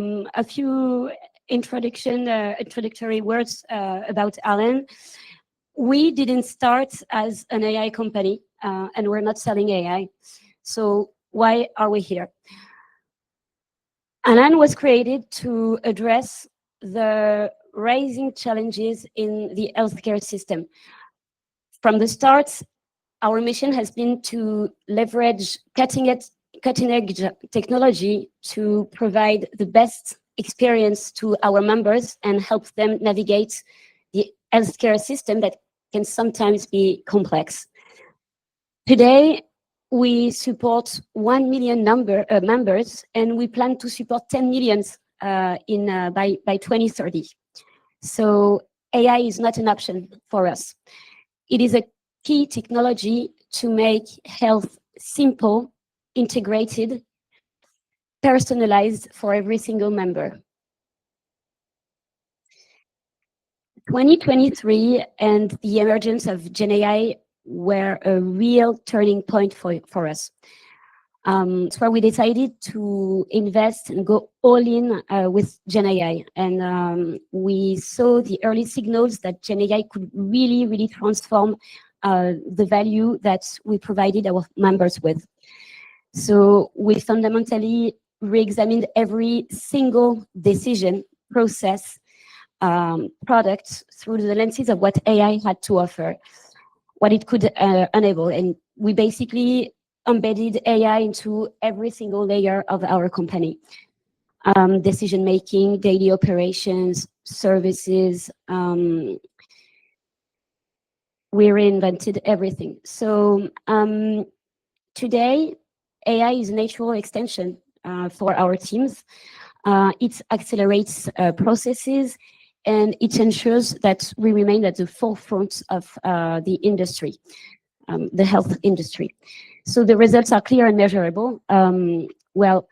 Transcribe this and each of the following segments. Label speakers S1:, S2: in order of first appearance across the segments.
S1: A few introductory words about Alan. We didn't start as an AI company, and we're not selling AI. So why are we here? Alan was created to address the rising challenges in the healthcare system. From the start, our mission has been to leverage cutting-edge technology to provide the best experience to our members and help them navigate the healthcare system that can sometimes be complex. Today, we support 1 million members, and we plan to support 10 million by 2030. So AI is not an option for us. It is a key technology to make health simple, integrated, personalized for every single member. 2023 and the emergence of GenAI were a real turning point for us. That's why we decided to invest and go all in with GenAI. And we saw the early signals that GenAI could really transform the value that we provided our members with. So we fundamentally re-examined every single decision, process, product through the lenses of what AI had to offer, what it could enable. And we basically embedded AI into every single layer of our company. Decision-making, daily operations, services. We reinvented everything. So today, AI is a natural extension for our teams. It accelerates processes, and it ensures that we remain at the forefront of the industry, the health industry. So the results are clear and measurable. Well,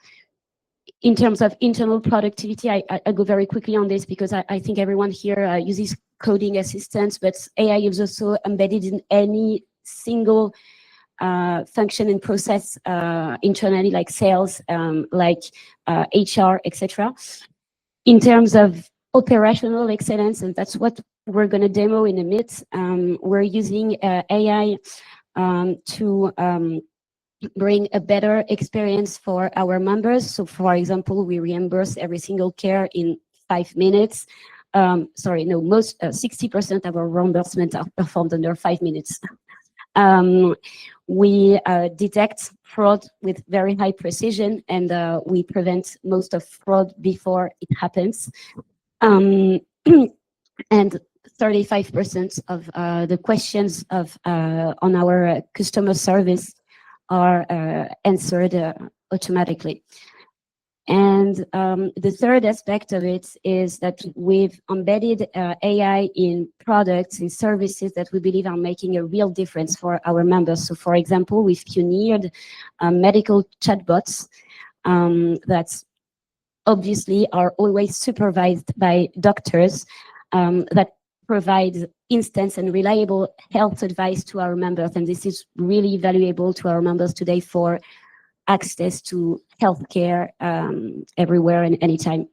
S1: in terms of internal productivity, I go very quickly on this because I think everyone here uses coding assistants, but AI is also embedded in any single function and process internally, like sales, like HR, etc. In terms of operational excellence, and that's what we're going to demo in a minute, we're using AI to bring a better experience for our members. So for example, we reimburse every single care in 5 minutes. Sorry, no, most 60% of our reimbursements are performed under 5 minutes. We detect fraud with very high precision, and we prevent most of fraud before it happens. And 35% of the questions on our customer service are answered automatically. And the third aspect of it is that we've embedded AI in products and services that we believe are making a real difference for our members. So for example, we've pioneered medical chatbots that obviously are always supervised by doctors that provide instant and reliable health advice to our members. And this is really valuable to our members today for access to healthcare everywhere and anytime.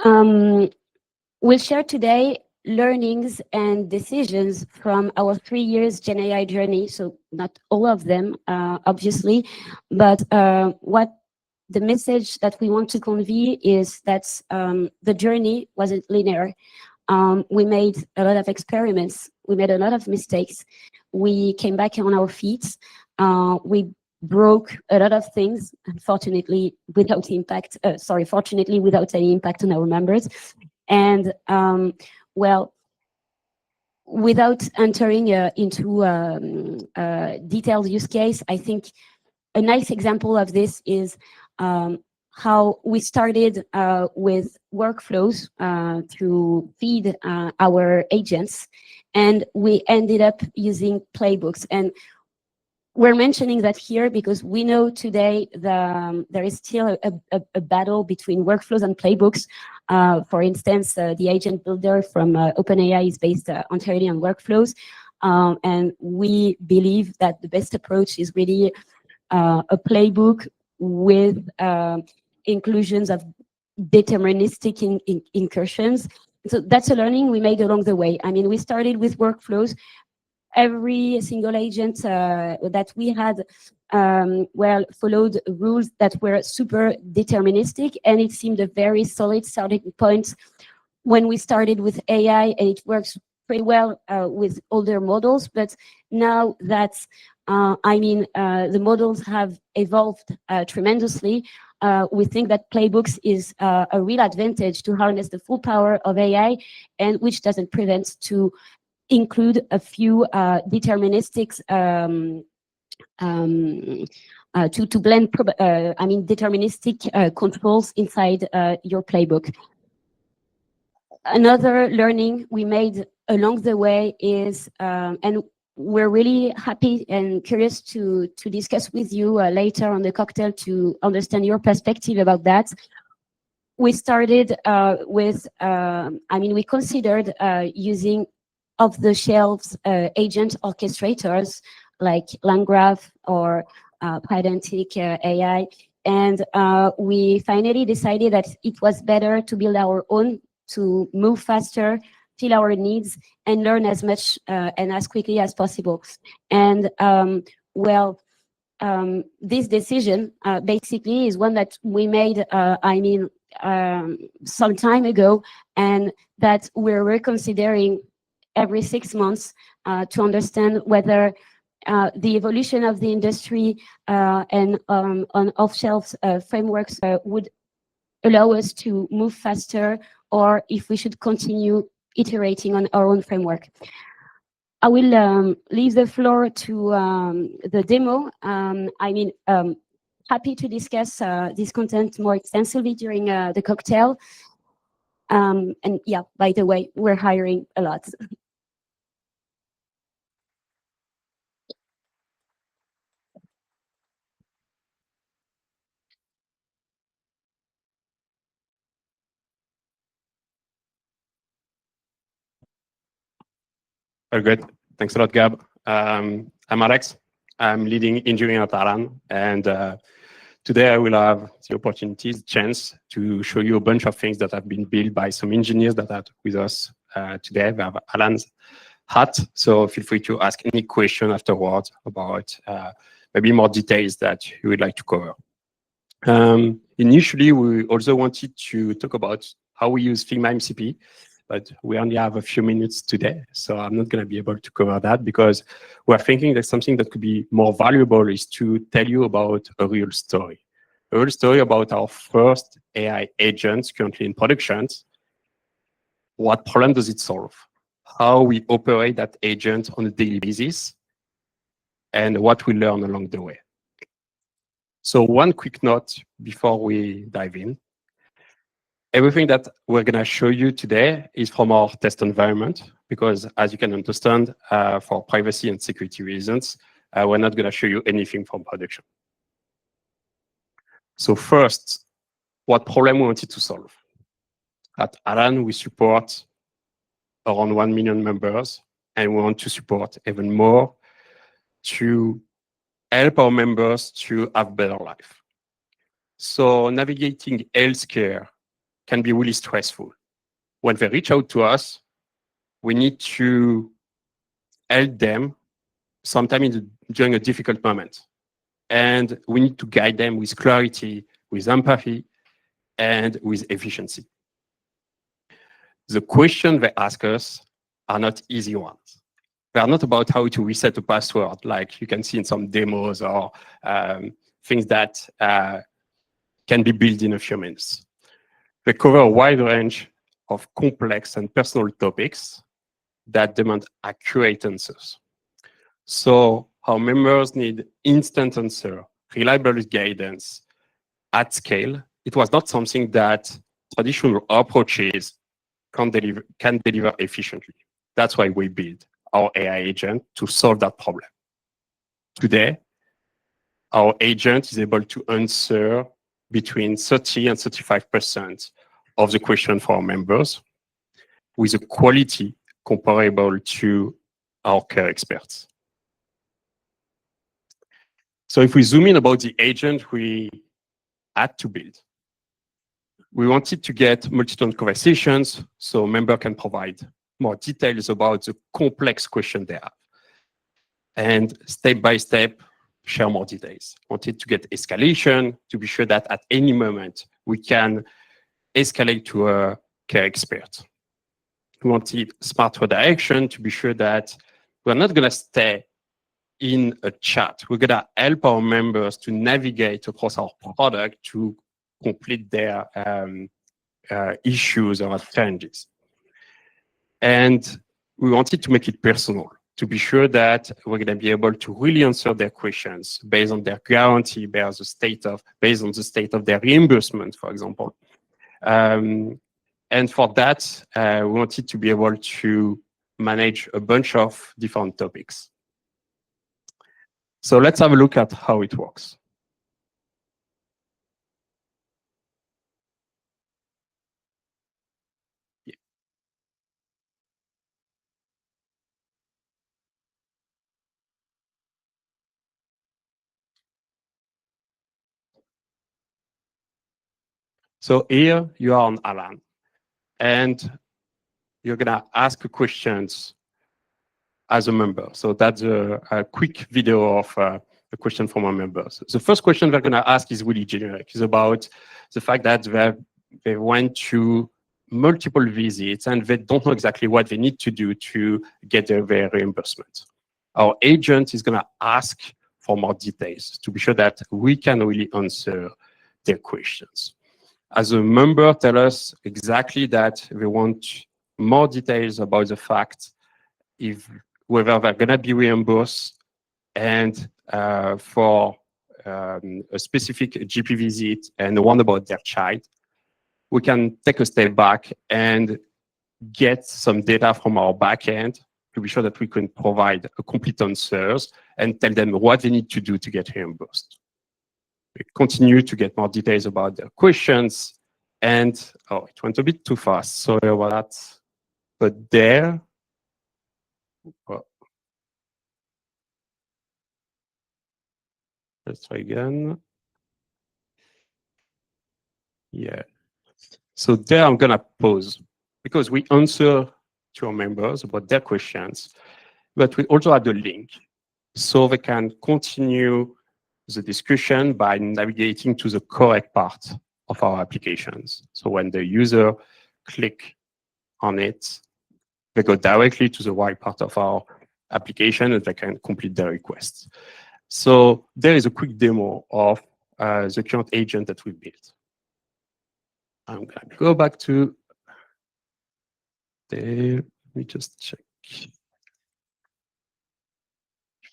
S1: We'll share today learnings and decisions from our 3 years GenAI journey. So not all of them, obviously, but what the message that we want to convey is that the journey wasn't linear. We made a lot of experiments. We made a lot of mistakes. We came back on our feet. We broke a lot of things, unfortunately, without impact. Fortunately, without any impact on our members. And well, without entering into a detailed use case, I think a nice example of this is how we started with workflows to feed our agents, and we ended up using playbooks. And we're mentioning that here because we know today there is still a battle between workflows and playbooks. For instance, the agent builder from OpenAI is based entirely on workflows. And we believe that the best approach is really a playbook with inclusions of deterministic incursions. So that's a learning we made along the way. I mean, we started with workflows. Every single agent that we had well followed rules that were super deterministic, and it seemed a very solid starting point when we started with AI, and it works pretty well with older models. But now that the models have evolved tremendously, we think that playbooks is a real advantage to harness the full power of AI, and which doesn't prevent to include a few deterministics to blend deterministic controls inside your playbook. Another learning we made along the way is, and we're really happy and curious to discuss with you later on the cocktail to understand your perspective about that. We started with, we considered using off-the-shelf agent orchestrators like LangGraph or Pydantic AI. And we finally decided that it was better to build our own to move faster, fill our needs, and learn as much and as quickly as possible. And this decision basically is one that we made, some time ago, and that we're reconsidering every 6 months to understand whether the evolution of the industry and on off-shelf frameworks would allow us to move faster, or if we should continue iterating on our own framework. I will leave the floor to the demo. Happy to discuss this content more extensively during the cocktail. And yeah, by the way, we're hiring a lot.
S2: Very good. Thanks a lot, Gab. I'm Alex. I'm leading engineering at Alan, and today I will have the chance to show you a bunch of things that have been built by some engineers that are with us today. We have Alan's hat, so feel free to ask any question afterwards about maybe more details that you would like to cover. Initially, we also wanted to talk about how we use Figma MCP, but we only have a few minutes today, so I'm not going to be able to cover that, because we're thinking that something that could be more valuable is to tell you about a real story about our first AI agent currently in production. What problem does it solve? How we operate that agent on a daily basis, and what we learn along the way. So one quick note before we dive in. Everything that we're going to show you today is from our test environment, because as you can understand, for privacy and security reasons, we're not going to show you anything from production. So first, what problem we wanted to solve? At Alan, we support around 1 million members, and we want to support even more to help our members to have a better life. So navigating healthcare can be really stressful. When they reach out to us, we need to help them sometimes during a difficult moment. And we need to guide them with clarity, with empathy, and with efficiency. The questions they ask us are not easy ones. They are not about how to reset a password, like you can see in some demos, or things that can be built in a few minutes. They cover a wide range of complex and personal topics that demand accurate answers. So our members need instant answer, reliable guidance at scale. It was not something that traditional approaches can deliver efficiently. That's why we built our AI agent to solve that problem. Today, our agent is able to answer between 30 and 35% of the question for our members with a quality comparable to our care experts. So if we zoom in about the agent we had to build. We wanted to get multi-tone conversations so member can provide more details about the complex question they have. And step by step, share more details. Wanted to get escalation to be sure that at any moment we can escalate to a care expert. We wanted smart redirection to be sure that we're not going to stay in a chat. We're going to help our members to navigate across our product to complete their issues or challenges. And we wanted to make it personal, to be sure that we're going to be able to really answer their questions based on their guarantee, based on the state of their reimbursement, for example. And for that, we wanted to be able to manage a bunch of different topics. So let's have a look at how it works. Yeah. So here you are on Alan, and you're going to ask questions as a member. So that's a quick video of a question from our members. The first question we're going to ask is really generic. It's about the fact that they went to multiple visits and they don't know exactly what they need to do to get their reimbursement. Our agent is going to ask for more details to be sure that we can really answer their questions. As a member, tell us exactly that they want more details about the fact whether they're going to be reimbursed and for a specific GP visit and one about their child. We can take a step back and get some data from our backend to be sure that we can provide a complete answers and tell them what they need to do to get reimbursed. We continue to get more details about their questions, and it went a bit too fast. Sorry about that. But there, let's try again. Yeah. So there I'm gonna pause because we answer to our members about their questions, but we also add a link so they can continue the discussion by navigating to the correct part of our applications. So when the user click on it, they go directly to the right part of our application and they can complete their requests. So there is a quick demo of the current agent that we built. I'm going to go back to there. Let me just check if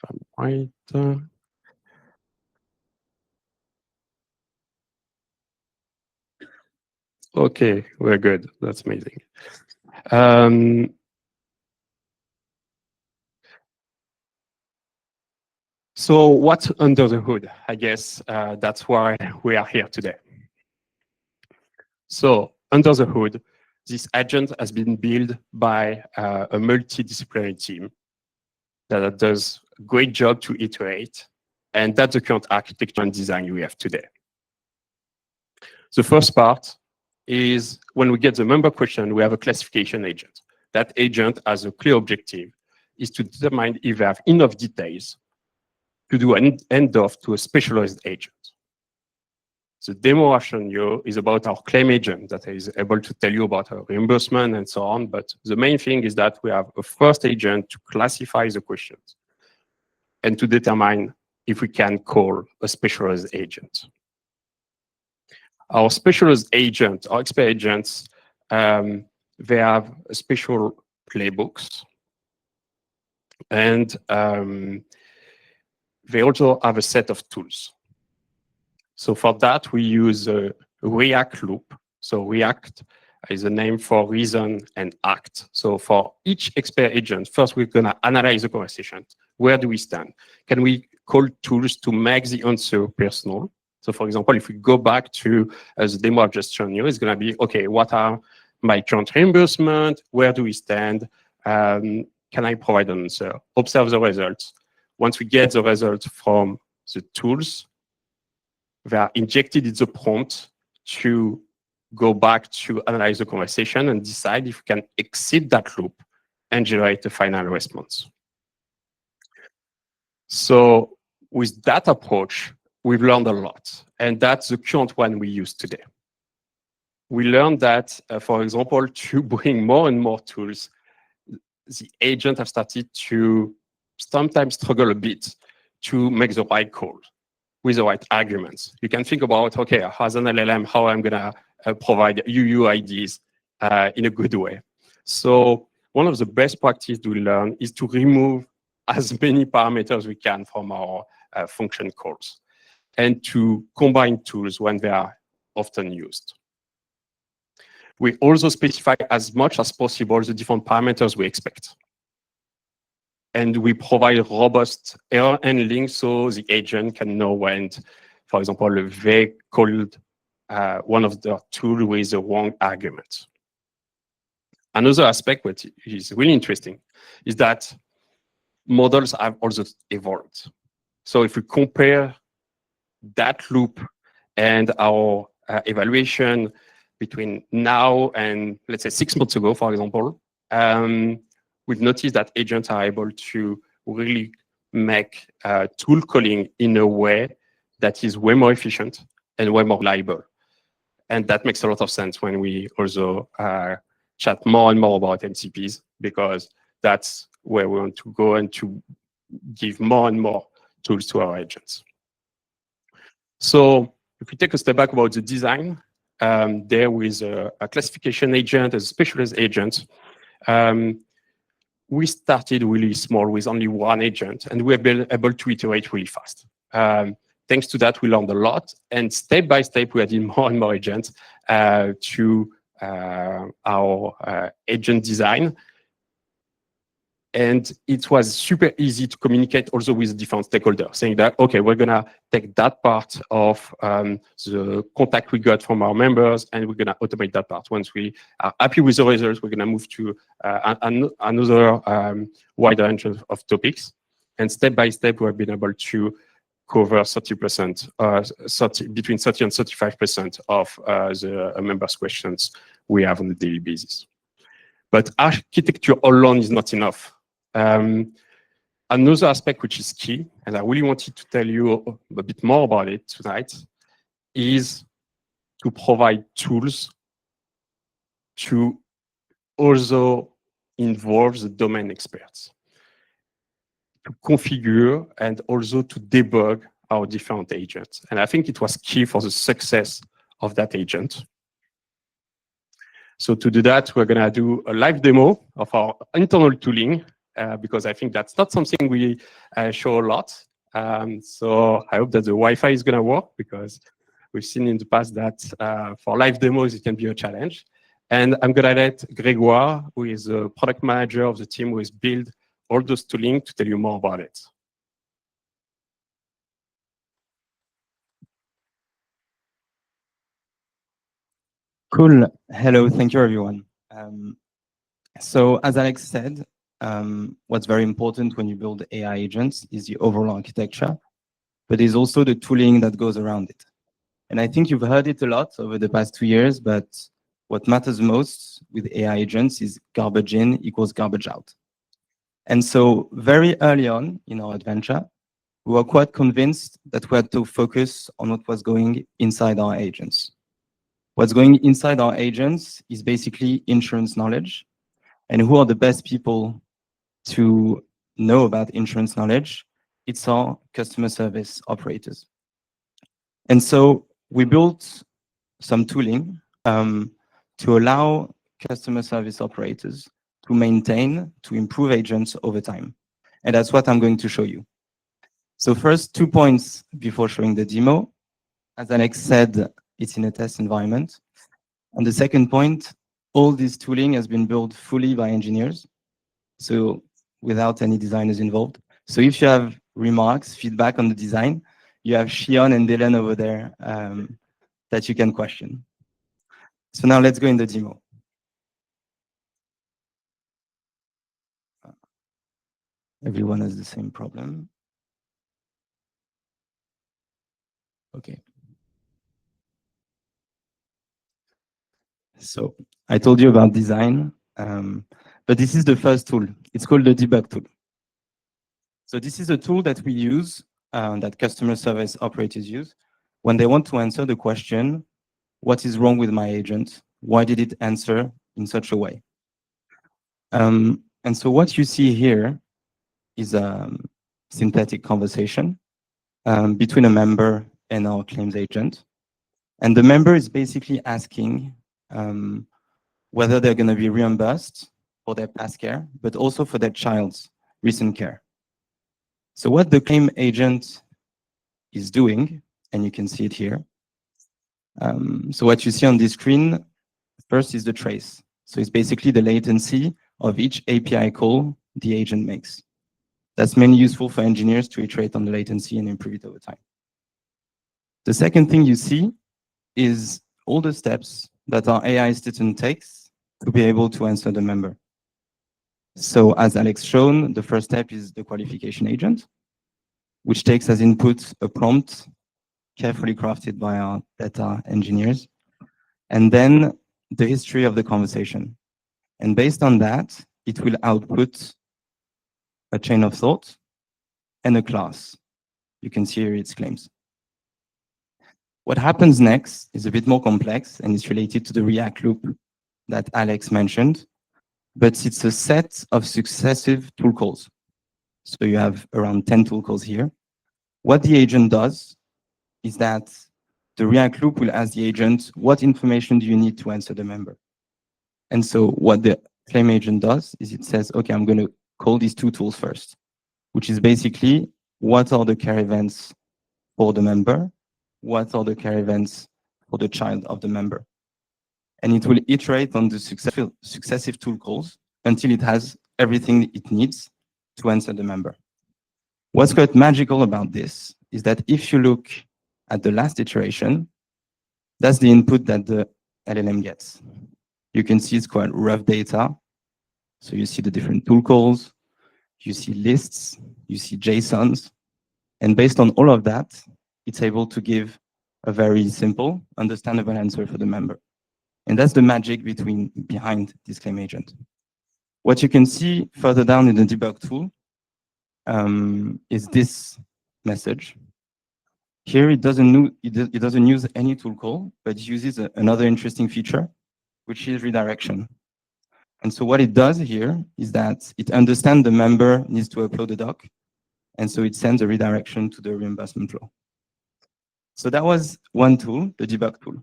S2: I'm right. Okay, we're good. That's amazing. So what's under the hood? I guess that's why we are here today. So under the hood, this agent has been built by a multidisciplinary team that does a great job to iterate. And that's the current architecture and design we have today. The first part is when we get the member question, we have a classification agent. That agent has a clear objective, is to determine if they have enough details to do an handoff to a specialized agent. The demo I've shown you is about our claim agent that is able to tell you about our reimbursement and so on. But the main thing is that we have a first agent to classify the questions and to determine if we can call a specialized agent. Our specialized agent, our expert agents, they have special playbooks, and they also have a set of tools. So for that, we use a React loop. So React is a name for reason and act. So for each expert agent, first we're going to analyze the conversation. Where do we stand? Can we call tools to make the answer personal? So for example, if we go back to the demo I've just shown you, it's going to be, okay, what are my current reimbursement? Where do we stand? Can I provide an answer? Observe the results. Once we get the results from the tools, they are injected in the prompt to go back to analyze the conversation and decide if we can exit that loop and generate a final response. So with that approach, we've learned a lot, and that's the current one we use today. We learned that, for example, to bring more and more tools, the agent have started to sometimes struggle a bit to make the right call with the right arguments. You can think about, okay, as an LLM, how I'm gonna provide UUIDs in a good way. So one of the best practices we learn is to remove as many parameters we can from our function calls and to combine tools when they are often used. We also specify as much as possible the different parameters we expect. And we provide robust error handling so the agent can know when, for example, they called one of the tools with the wrong argument. Another aspect which is really interesting is that models have also evolved. So if we compare that loop and our evaluation between now and, let's say, 6 months ago, for example, we've noticed that agents are able to really make tool calling in a way that is way more efficient and way more reliable. And that makes a lot of sense when we also chat more and more about MCPs, because that's where we want to go and to give more and more tools to our agents. So if we take a step back about the design, there with a classification agent, a specialist agent, we started really small with only one agent, and we have been able to iterate really fast. Thanks to that, we learned a lot, and step by step, we added more and more agents to our agent design. And it was super easy to communicate also with different stakeholders, saying that, okay, we're gonna take that part of the contact we got from our members, and we're gonna automate that part. Once we are happy with the results, we're gonna move to another wider range of topics. And step by step, we've been able to cover 30%, between 30 and 35% of the members' questions we have on a daily basis. But architecture alone is not enough. Another aspect which is key, and I really wanted to tell you a bit more about it tonight, is to provide tools to also involve the domain experts, to configure and also to debug our different agents. And I think it was key for the success of that agent. So to do that, we're gonna do a live demo of our internal tooling, because I think that's not something we show a lot. So I hope that the Wi-Fi is gonna work, because we've seen in the past that for live demos, it can be a challenge. And I'm gonna let Grégoire, who is the product manager of the team who has built all those tooling, to tell you more about it.
S3: Cool. Hello, thank you, everyone. So as Alex said, what's very important when you build AI agents is the overall architecture, but there's also the tooling that goes around it. And I think you've heard it a lot over the past 2 years, but what matters most with AI agents is garbage in equals garbage out. And so very early on in our adventure, we were quite convinced that we had to focus on what was going inside our agents. What's going inside our agents is basically insurance knowledge. And who are the best people to know about insurance knowledge? It's our customer service operators. And so we built some tooling to allow customer service operators to maintain, to improve agents over time. And that's what I'm going to show you. So first, 2 points before showing the demo. As Alex said, it's in a test environment. And the second point, all this tooling has been built fully by engineers, so without any designers involved. So if you have remarks, feedback on the design, you have Shion and Dylan over there that you can question. So now let's go in the demo. Everyone has the same problem. Okay. So I told you about design, but this is the first tool. It's called the debug tool. So this is a tool that we use, that customer service operators use, when they want to answer the question, what is wrong with my agent? Why did it answer in such a way? And so what you see here is a synthetic conversation between a member and our claims agent. And the member is basically asking whether they're going to be reimbursed for their past care, but also for their child's recent care. So what the claim agent is doing, and you can see it here. So what you see on this screen, first is the trace. So it's basically the latency of each API call the agent makes. That's mainly useful for engineers to iterate on the latency and improve it over time. The second thing you see is all the steps that our AI assistant takes to be able to answer the member. So as Alex shown, the first step is the qualification agent, which takes as input a prompt carefully crafted by our data engineers, and then the history of the conversation. And based on that, it will output a chain of thought and a class. You can see here its claims. What happens next is a bit more complex, and it's related to the React loop that Alex mentioned, but it's a set of successive tool calls. So you have around 10 tool calls here. What the agent does is that the React loop will ask the agent, what information do you need to answer the member? And so what the claim agent does is it says, okay, I'm going to call these two tools first, which is basically what are the care events for the member? What are the care events for the child of the member? And it will iterate on the successive tool calls until it has everything it needs to answer the member. What's quite magical about this is that if you look at the last iteration, that's the input that the LLM gets. You can see it's quite rough data. So you see the different tool calls, you see lists, you see JSONs, and based on all of that, it's able to give a very simple, understandable answer for the member. And that's the magic behind this claim agent. What you can see further down in the debug tool is this message. Here, it doesn't use any tool call, but it uses another interesting feature, which is redirection. And so what it does here is that it understands the member needs to upload a doc, and so it sends a redirection to the reimbursement flow. So that was one tool, the debug tool.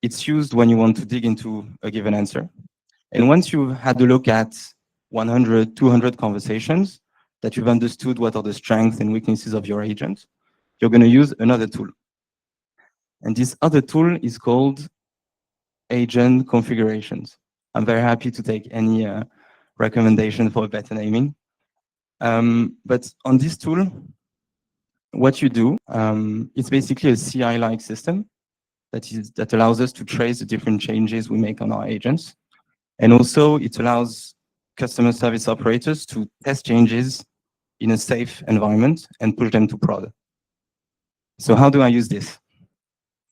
S3: It's used when you want to dig into a given answer. And once you've had a look at 100, 200 conversations, that you've understood what are the strengths and weaknesses of your agent, you're going to use another tool. And this other tool is called agent configurations. I'm very happy to take any recommendation for better naming. But on this tool, what you do, it's basically a CI-like system that allows us to trace the different changes we make on our agents. And also, it allows customer service operators to test changes in a safe environment and push them to prod. So how do I use this?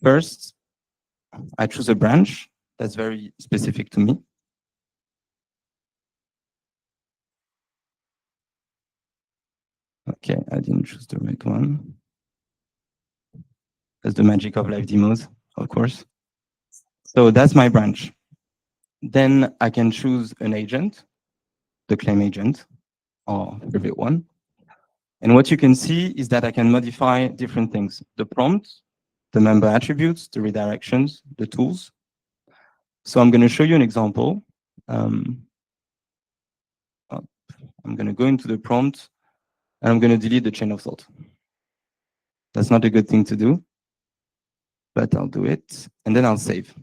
S3: First, I choose a branch that's very specific to me. Okay, I didn't choose the right one. That's the magic of live demos, of course. So that's my branch. Then I can choose an agent, the claim agent, or favorite one. And what you can see is that I can modify different things: the prompt, the member attributes, the redirections, the tools. So I'm going to show you an example. I'm going to go into the prompt, and I'm going to delete the chain of thought. That's not a good thing to do, but I'll do it, and then I'll save.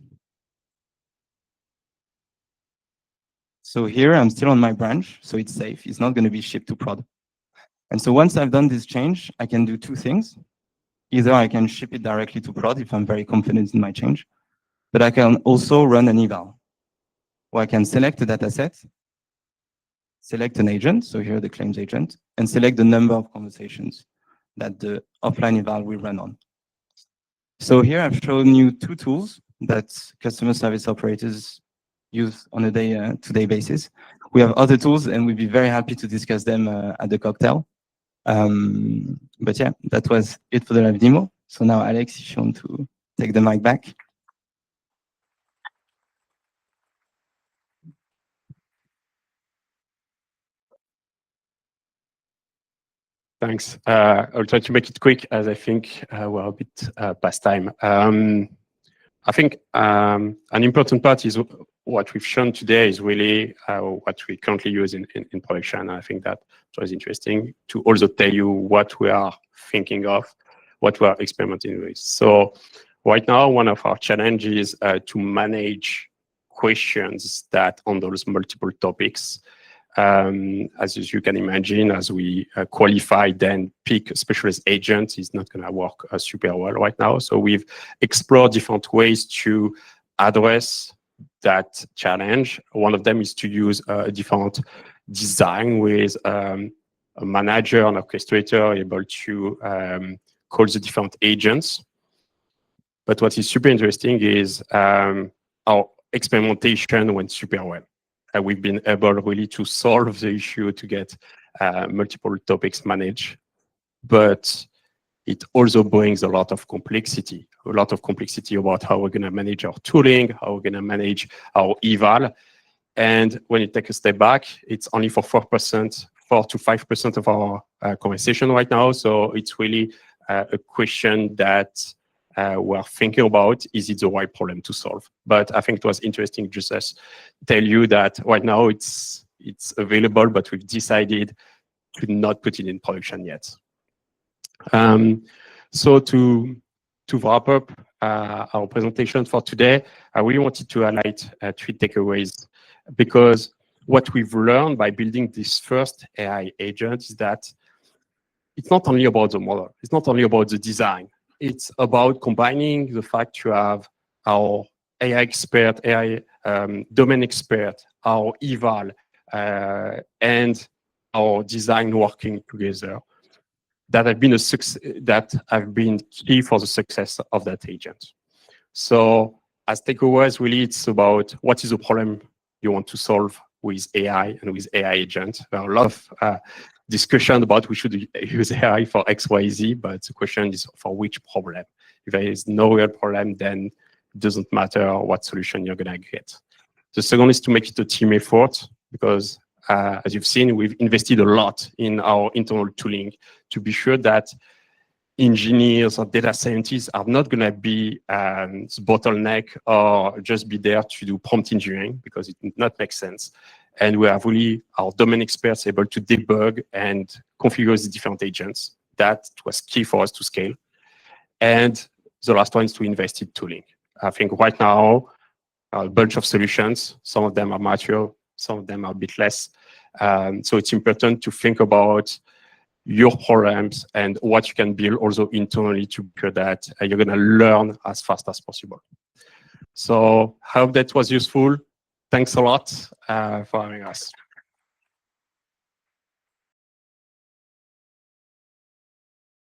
S3: So here I'm still on my branch, so it's safe. It's not going to be shipped to prod. And so once I've done this change, I can do two things. Either I can ship it directly to prod if I'm very confident in my change, but I can also run an eval, where I can select a data set, select an agent, so here the claims agent, and select the number of conversations that the offline eval will run on. So here I've shown you two tools that customer service operators use on a day-to-day basis. We have other tools, and we'd be very happy to discuss them at the cocktail. But yeah, that was it for the live demo. So now, Alex, if you want to take the mic back.
S2: Thanks. I'll try to make it quick, as I think we're a bit past time. I think an important part is what we've shown today is really what we currently use in production. I think that was interesting to also tell you what we are thinking of, what we are experimenting with. So right now, one of our challenges is to manage questions that on those multiple topics. As you can imagine, as we qualify, then pick a specialist agent is not going to work super well right now. So we've explored different ways to address that challenge. One of them is to use a different design with a manager and orchestrator able to call the different agents. But what is super interesting is our experimentation went super well. We've been able really to solve the issue to get multiple topics managed, but it also brings a lot of complexity about how we're going to manage our tooling, how we're going to manage our eval. And when you take a step back, it's only for 4 to 5% of our conversation right now. So it's really a question that we're thinking about, is it the right problem to solve? But I think it was interesting just to tell you that right now it's available, but we've decided to not put it in production yet. So to wrap up our presentation for today, I really wanted to highlight 3 takeaways, because what we've learned by building this first AI agent is that it's not only about the model, it's not only about the design. It's about combining the fact you have our AI expert, AI domain expert, our eval, and our design working together. That have been key for the success of that agent. So as takeaways, really, it's about what is the problem you want to solve with AI and with AI agent. There are a lot of discussion about we should use AI for X, Y, Z, but the question is for which problem. If there is no real problem, then it doesn't matter what solution you're going to get. The second is to make it a team effort, because as you've seen, we've invested a lot in our internal tooling to be sure that engineers or data scientists are not going to be the bottleneck or just be there to do prompt engineering, because it does not make sense. And we have really our domain experts able to debug and configure the different agents. That was key for us to scale. And the last one is to invest in tooling. I think right now, a bunch of solutions, some of them are mature, some of them are a bit less. So it's important to think about your problems and what you can build also internally to be sure that you're going to learn as fast as possible. So I hope that was useful. Thanks a lot for having us.